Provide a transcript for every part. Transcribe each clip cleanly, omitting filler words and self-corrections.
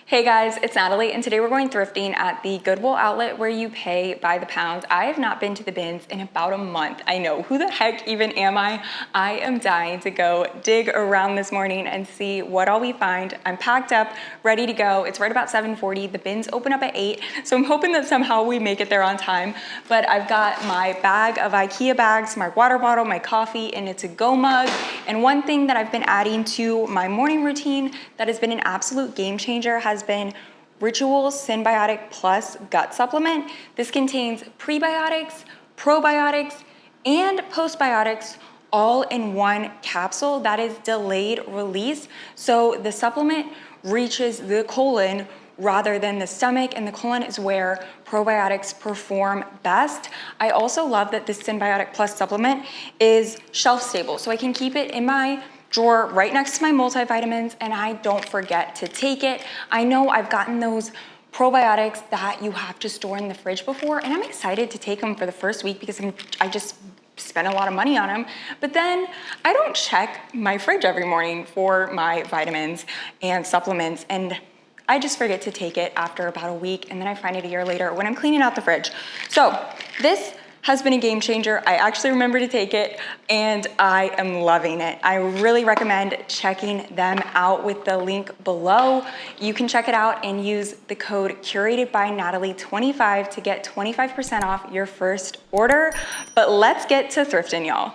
Hey guys, it's Natalie, and today we're going thrifting at the Goodwill outlet where you pay by the pound. I have not been to the bins in about a month. I know, who the heck even am I? I am dying to go dig around this morning and see what all we find. I'm packed up, ready to go. It's right about 7:40. The bins open up at 8, so I'm hoping that somehow we make it there on time. But I've got my bag of IKEA bags, my water bottle, my coffee, and it's a go mug. And one thing that I've been adding to my morning routine that has been an absolute game changer has been Ritual Synbiotic Plus Gut Supplement. This contains prebiotics, probiotics, and postbiotics all in one capsule that is delayed release. So the supplement reaches the colon rather than the stomach, and the colon is where probiotics perform best. I also love that this Synbiotic Plus supplement is shelf stable, so I can keep it in my drawer right next to my multivitamins and I don't forget to take it. I know I've gotten those probiotics that you have to store in the fridge before, and I'm excited to take them for the first week because I just spent a lot of money on them. But then I don't check my fridge every morning for my vitamins and supplements, and I just forget to take it after about a week, and then I find it a year later when I'm cleaning out the fridge. So this has been a game changer. I actually remember to take it and I am loving it. I really recommend checking them out with the link below. You can check it out and use the code curated by Natalie 25 to get 25% off your first order. But let's get to thrifting, y'all.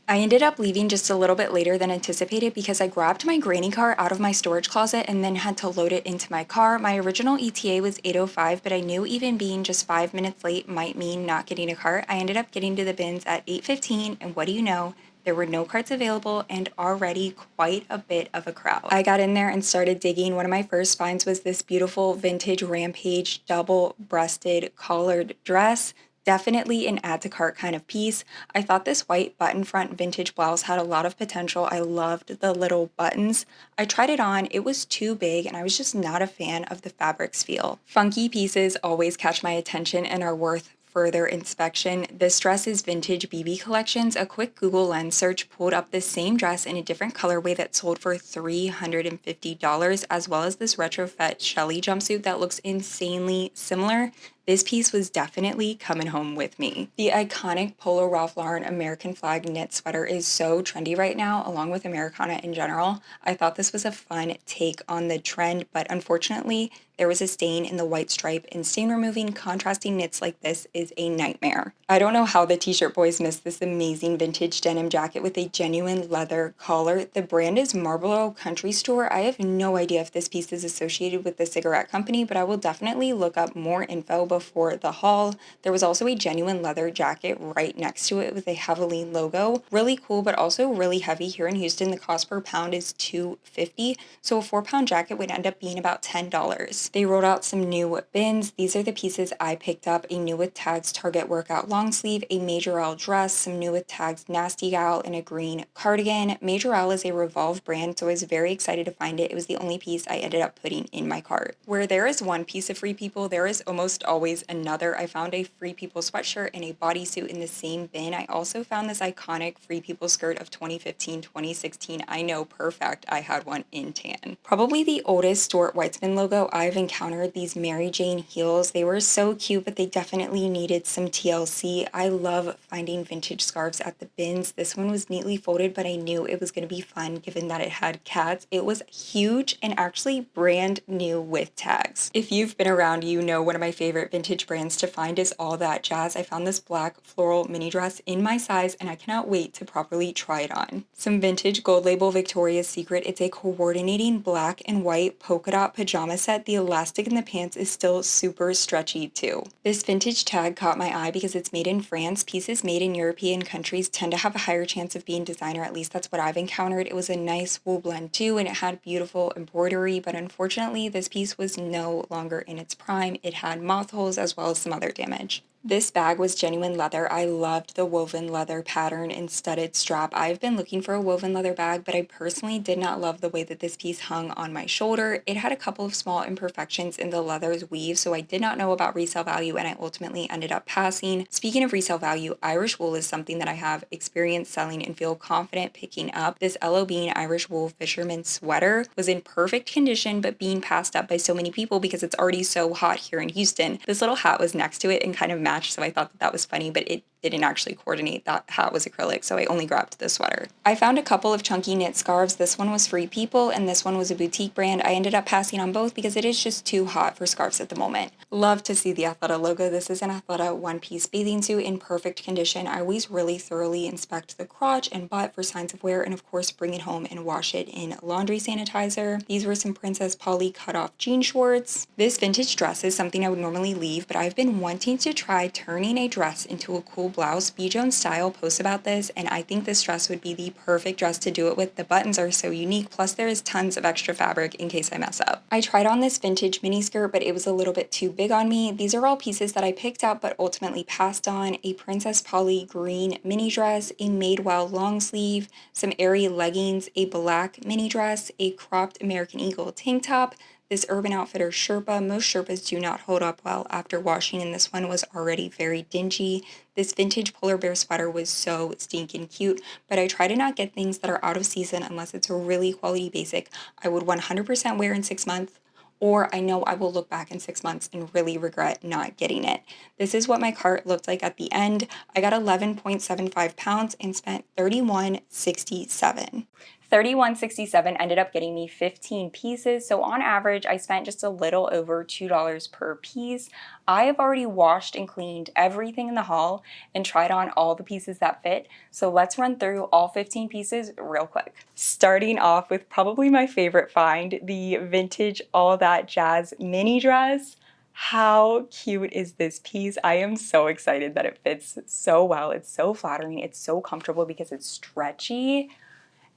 I ended up leaving just a little bit later than anticipated because I grabbed my granny car out of my storage closet and then had to load it into my car. My original ETA was 8:05, but I knew even being just 5 minutes late might mean not getting a cart. I ended up getting to the bins at 8:15, and what do you know? There were no carts available and already quite a bit of a crowd. I got in there and started digging. One of my first finds was this beautiful vintage Rampage double-breasted collared dress. Definitely an add to cart kind of piece. I thought this white button front vintage blouse had a lot of potential. I loved the little buttons. I tried it on, it was too big, and I was just not a fan of the fabric's feel. Funky pieces always catch my attention and are worth further inspection. This dress is Vintage BB Collections. A quick Google Lens search pulled up this same dress in a different colorway that sold for $350, as well as this retrofit Shelly jumpsuit that looks insanely similar. This piece was definitely coming home with me. The iconic Polo Ralph Lauren American flag knit sweater is so trendy right now, along with Americana in general. I thought this was a fun take on the trend, but unfortunately, there was a stain in the white stripe, and stain removing contrasting knits like this is a nightmare. I don't know how the t-shirt boys missed this amazing vintage denim jacket with a genuine leather collar. The brand is Marlboro Country Store. I have no idea if this piece is associated with the cigarette company, but I will definitely look up more info before the haul. There was also a genuine leather jacket right next to it with a Heavily logo. Really cool, but also really heavy. Here in Houston, the cost per pound is $2.50, so a 4-pound jacket would end up being about $10. They rolled out some new bins. These are the pieces I picked up: a new with tags Target workout long sleeve, a Major L dress, some new with tags Nasty Gal, and a green cardigan. Major L is a Revolve brand, so I was very excited to find it. It was the only piece I ended up putting in my cart. Where there is one piece of Free People, there is almost always another. I found a Free People sweatshirt and a bodysuit in the same bin. I also found this iconic Free People skirt of 2015-2016. I know, perfect. I had one in tan. Probably the oldest Stuart Weitzman logo I've encountered. These Mary Jane heels. They were so cute, but they definitely needed some TLC. I love finding vintage scarves at the bins. This one was neatly folded, but I knew it was going to be fun given that it had cats. It was huge and actually brand new with tags. If you've been around, you know one of my favorite vintage brands to find is All That Jazz. I found this black floral mini dress in my size and I cannot wait to properly try it on. Some vintage gold label Victoria's Secret. It's a coordinating black and white polka dot pajama set. The elastic in the pants is still super stretchy too. This vintage tag caught my eye because it's made in France. Pieces made in European countries tend to have a higher chance of being designer, at least that's what I've encountered. It was a nice wool blend too, and it had beautiful embroidery, but unfortunately this piece was no longer in its prime. It had moth holes as well as some other damage. This bag was genuine leather. I loved the woven leather pattern and studded strap. I've been looking for a woven leather bag, but I personally did not love the way that this piece hung on my shoulder. It had a couple of small imperfections in the leather's weave, so I did not know about resale value and I ultimately ended up passing. Speaking of resale value, Irish wool is something that I have experience selling and feel confident picking up. This L.O. Bean Irish wool fisherman sweater was in perfect condition, but being passed up by so many people because it's already so hot here in Houston. This little hat was next to it and kind of matched, so I thought that that was funny, but it didn't actually coordinate. That hat was acrylic, so I only grabbed the sweater. I found a couple of chunky knit scarves. This one was Free People and this one was a boutique brand. I ended up passing on both because it is just too hot for scarves at the moment. Love to see the Athleta logo. This is an Athleta one-piece bathing suit in perfect condition. I always really thoroughly inspect the crotch and butt for signs of wear and of course bring it home and wash it in laundry sanitizer. These were some Princess Polly cut-off jean shorts. This vintage dress is something I would normally leave, but I've been wanting to try turning a dress into a cool blouse. B. Jones Style posts about this, and I think this dress would be the perfect dress to do it with. The buttons are so unique, plus there is tons of extra fabric in case I mess up. I tried on this vintage mini skirt, but it was a little bit too big on me. These are all pieces that I picked out but ultimately passed on. A Princess Polly green mini dress, a Madewell long sleeve, some airy leggings, a black mini dress, a cropped American Eagle tank top, this Urban Outfitters Sherpa. Most Sherpas do not hold up well after washing, and this one was already very dingy. This vintage polar bear sweater was so stinking cute, but I try to not get things that are out of season unless it's a really quality basic I would 100% wear in 6 months, or I know I will look back in 6 months and really regret not getting it. This is what my cart looked like at the end. I got 11.75 pounds and spent $31.67. $31.67 ended up getting me 15 pieces, so on average I spent just a little over $2 per piece. I have already washed and cleaned everything in the haul and tried on all the pieces that fit, so let's run through all 15 pieces real quick. Starting off with probably my favorite find, the vintage All That Jazz mini dress. How cute is this piece? I am so excited that it fits so well. It's so flattering, it's so comfortable because it's stretchy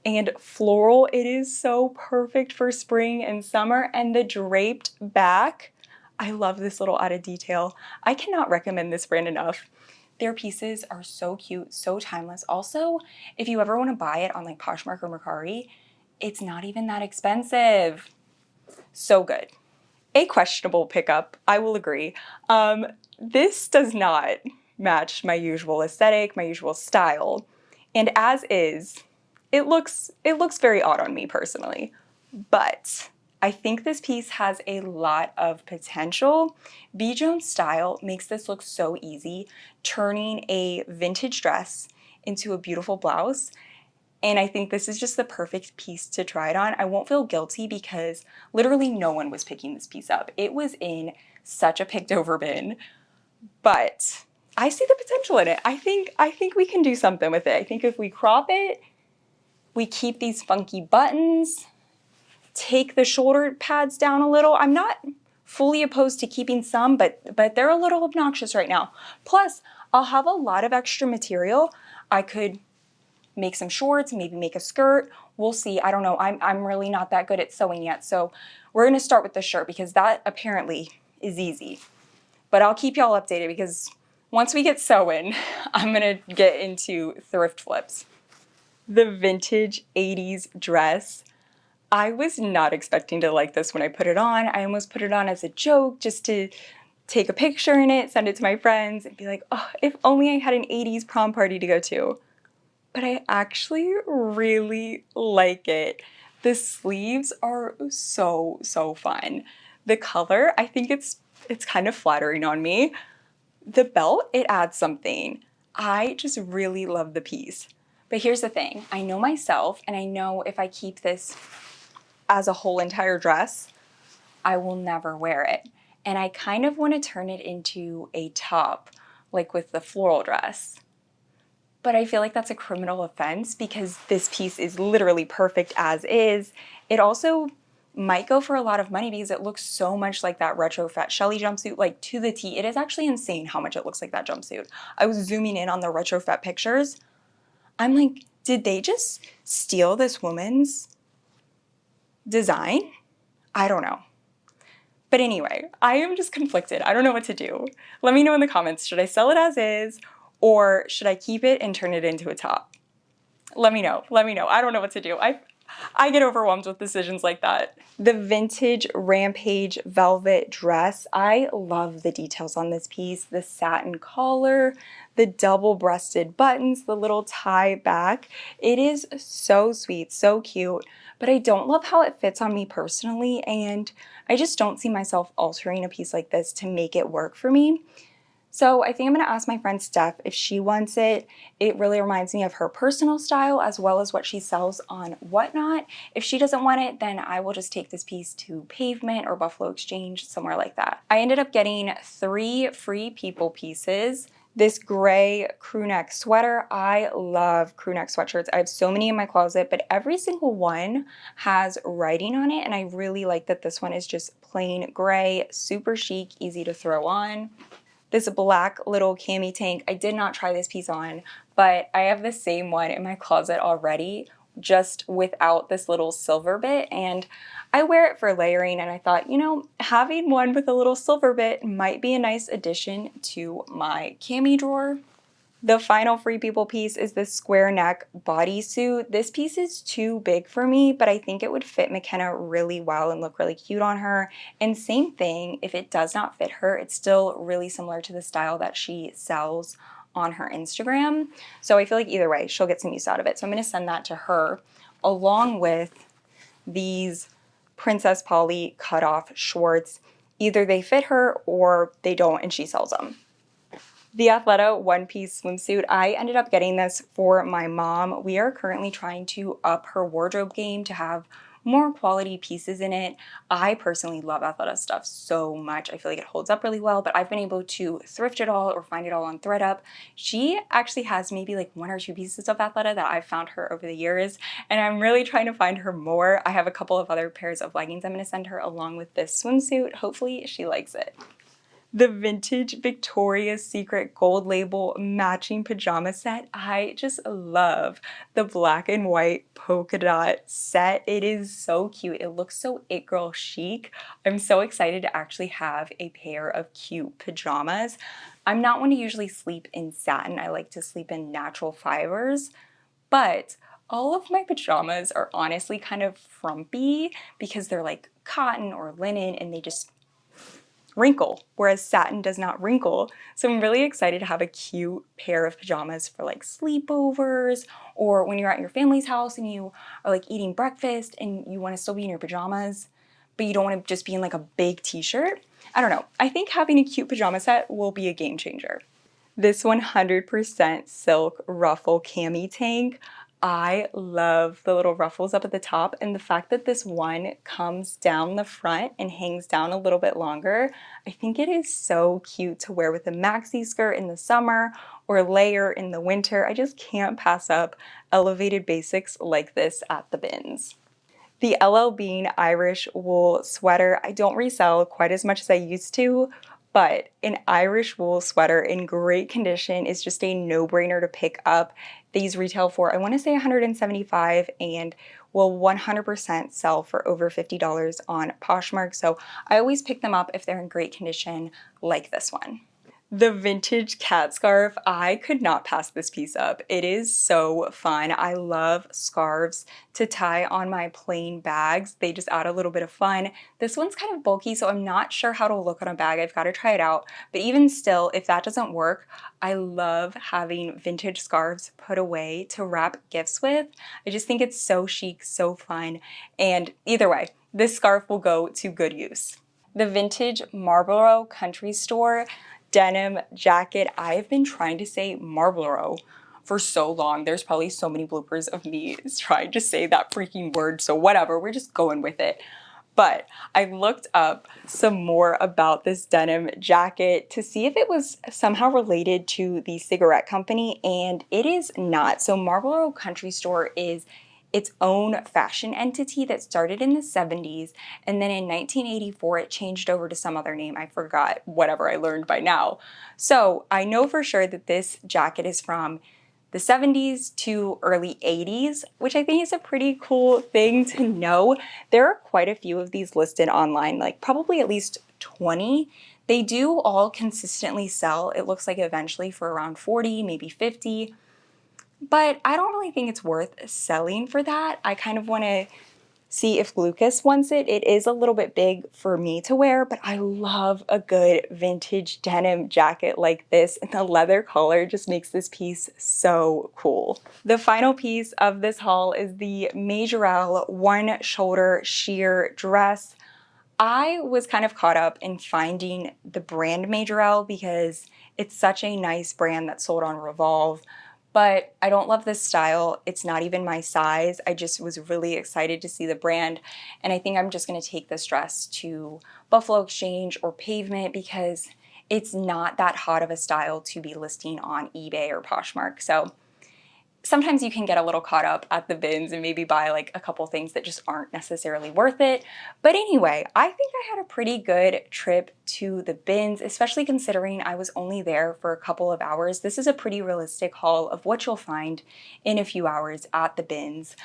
and floral. It is so perfect for spring and summer, and the draped back. I love this little added detail. I cannot recommend this brand enough. Their pieces are so cute, so timeless. Also, if you ever want to buy it on like Poshmark or Mercari, it's not even that expensive. So good. A questionable pickup, I will agree. This does not match my usual aesthetic, my usual style, and as is, it looks very odd on me personally, but I think this piece has a lot of potential. B. Jones Style makes this look so easy, turning a vintage dress into a beautiful blouse, and I think this is just the perfect piece to try it on. I won't feel guilty because literally no one was picking this piece up. It was in such a picked over bin, but I see the potential in it. I think we can do something with it. I think if we crop it, we keep these funky buttons, take the shoulder pads down a little. I'm not fully opposed to keeping some, but they're a little obnoxious right now. Plus, I'll have a lot of extra material. I could make some shorts, maybe make a skirt. We'll see. I don't know. I'm really not that good at sewing yet. So we're going to start with the shirt because that apparently is easy. But I'll keep y'all updated because once we get sewing, I'm going to get into thrift flips. The vintage 80s dress. I was not expecting to like this when I put it on. I almost put it on as a joke just to take a picture in it, send it to my friends, and be like, oh, if only I had an 80s prom party to go to. But I actually really like it. The sleeves are so fun. The color, I think it's kind of flattering on me. The belt, it adds something. I just really love the piece. But here's the thing, I know myself, and I know if I keep this as a whole entire dress, I will never wear it. And I kind of want to turn it into a top, like with the floral dress. But I feel like that's a criminal offense because this piece is literally perfect as is. It also might go for a lot of money because it looks so much like that retro Fat Shelly jumpsuit, like to the T. It is actually insane how much it looks like that jumpsuit. I was zooming in on the retro Fat pictures. I'm like, did they just steal this woman's design? I don't know. But anyway, I am just conflicted. I don't know what to do. Let me know in the comments. Should I sell it as is, or should I keep it and turn it into a top? Let me know. Let me know. I don't know what to do. I get overwhelmed with decisions like that. The vintage Rampage velvet dress. I love the details on this piece. The satin collar, the double-breasted buttons, the little tie back. It is so sweet, so cute, but I don't love how it fits on me personally, and I just don't see myself altering a piece like this to make it work for me. So I think I'm going to ask my friend Steph if she wants it. It really reminds me of her personal style as well as what she sells on Whatnot. If she doesn't want it, then I will just take this piece to Pavement or Buffalo Exchange, somewhere like that. I ended up getting 3 Free People pieces. This gray crew neck sweater. I love crew neck sweatshirts. I have so many in my closet, but every single one has writing on it, and I really like that this one is just plain gray, super chic, easy to throw on. This black little cami tank, I did not try this piece on, but I have the same one in my closet already, just without this little silver bit, and I wear it for layering, and I thought, you know, having one with a little silver bit might be a nice addition to my cami drawer. The final Free People piece is this square neck bodysuit. This piece is too big for me, but I think it would fit McKenna really well and look really cute on her. And same thing, if it does not fit her, it's still really similar to the style that she sells on her Instagram. So I feel like either way, she'll get some use out of it. So I'm going to send that to her along with these Princess Polly cutoff shorts. Either they fit her or they don't and she sells them. The Athleta one-piece swimsuit, I ended up getting this for my mom. We are currently trying to up her wardrobe game to have more quality pieces in it. I personally love Athleta stuff so much. I feel like it holds up really well, but I've been able to thrift it all or find it all on ThredUp. She actually has maybe like 1 or 2 pieces of Athleta that I've found her over the years, and I'm really trying to find her more. I have a couple of other pairs of leggings I'm going to send her along with this swimsuit. Hopefully she likes it. The vintage Victoria's Secret gold label matching pajama set. I just love the black and white polka dot set. It is so cute. It looks so it girl chic. I'm so excited to actually have a pair of cute pajamas. I'm not one to usually sleep in satin. I like to sleep in natural fibers, but all of my pajamas are honestly kind of frumpy because they're like cotton or linen and they just wrinkle, whereas satin does not wrinkle. So I'm really excited to have a cute pair of pajamas for like sleepovers or when you're at your family's house and you are like eating breakfast and you want to still be in your pajamas, but you don't want to just be in like a big t-shirt. I don't know. I think having a cute pajama set will be a game changer. This 100% silk ruffle cami tank. I love the little ruffles up at the top, and the fact that this one comes down the front and hangs down a little bit longer. I think it is so cute to wear with a maxi skirt in the summer or layer in the winter. I just can't pass up elevated basics like this at the bins. The LL Bean Irish wool sweater, I don't resell quite as much as I used to, but an Irish wool sweater in great condition is just a no-brainer to pick up. These retail for, I want to say $175 and will 100% sell for over $50 on Poshmark. So I always pick them up if they're in great condition like this one. The vintage cat scarf, I could not pass this piece up. It is so fun. I love scarves to tie on my plain bags. They just add a little bit of fun. This one's kind of bulky, so I'm not sure how to look on a bag. I've got to try it out. But even still, if that doesn't work, I love having vintage scarves put away to wrap gifts with. I just think it's so chic, so fun. And either way, this scarf will go to good use. The vintage Marlboro Country Store denim jacket. I've been trying to say Marlboro for so long. There's probably so many bloopers of me trying to say that freaking word, so whatever, we're just going with it. But I looked up some more about this denim jacket to see if it was somehow related to the cigarette company, and it is not. So Marlboro Country Store is its own fashion entity that started in the 70s, and then in 1984 it changed over to some other name. I forgot, whatever I learned by now. So I know for sure that this jacket is from the 70s to early 80s, which I think is a pretty cool thing to know. There are quite a few of these listed online, like probably at least 20. They do all consistently sell, it looks like eventually for around 40, maybe 50. But I don't really think it's worth selling for that. I kind of want to see if Lucas wants it. It is a little bit big for me to wear, but I love a good vintage denim jacket like this, and the leather color just makes this piece so cool. The final piece of this haul is the Majorelle one shoulder sheer dress. I was kind of caught up in finding the brand Majorelle because it's such a nice brand that's sold on Revolve. But I don't love this style. It's not even my size. I just was really excited to see the brand. And I think I'm just gonna take this dress to Buffalo Exchange or Pavement because it's not that hot of a style to be listing on eBay or Poshmark. So sometimes you can get a little caught up at the bins and maybe buy like a couple things that just aren't necessarily worth it. But anyway, I think I had a pretty good trip to the bins, especially considering I was only there for a couple of hours. This is a pretty realistic haul of what you'll find in a few hours at the bins.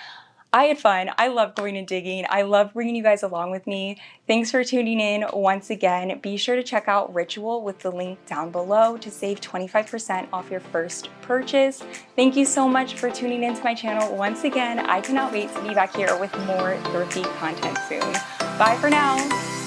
I had fun. I love going and digging. I love bringing you guys along with me. Thanks for tuning in once again. Be sure to check out Ritual with the link down below to save 25% off your first purchase. Thank you so much for tuning into my channel once again. I cannot wait to be back here with more thrifty content soon. Bye for now.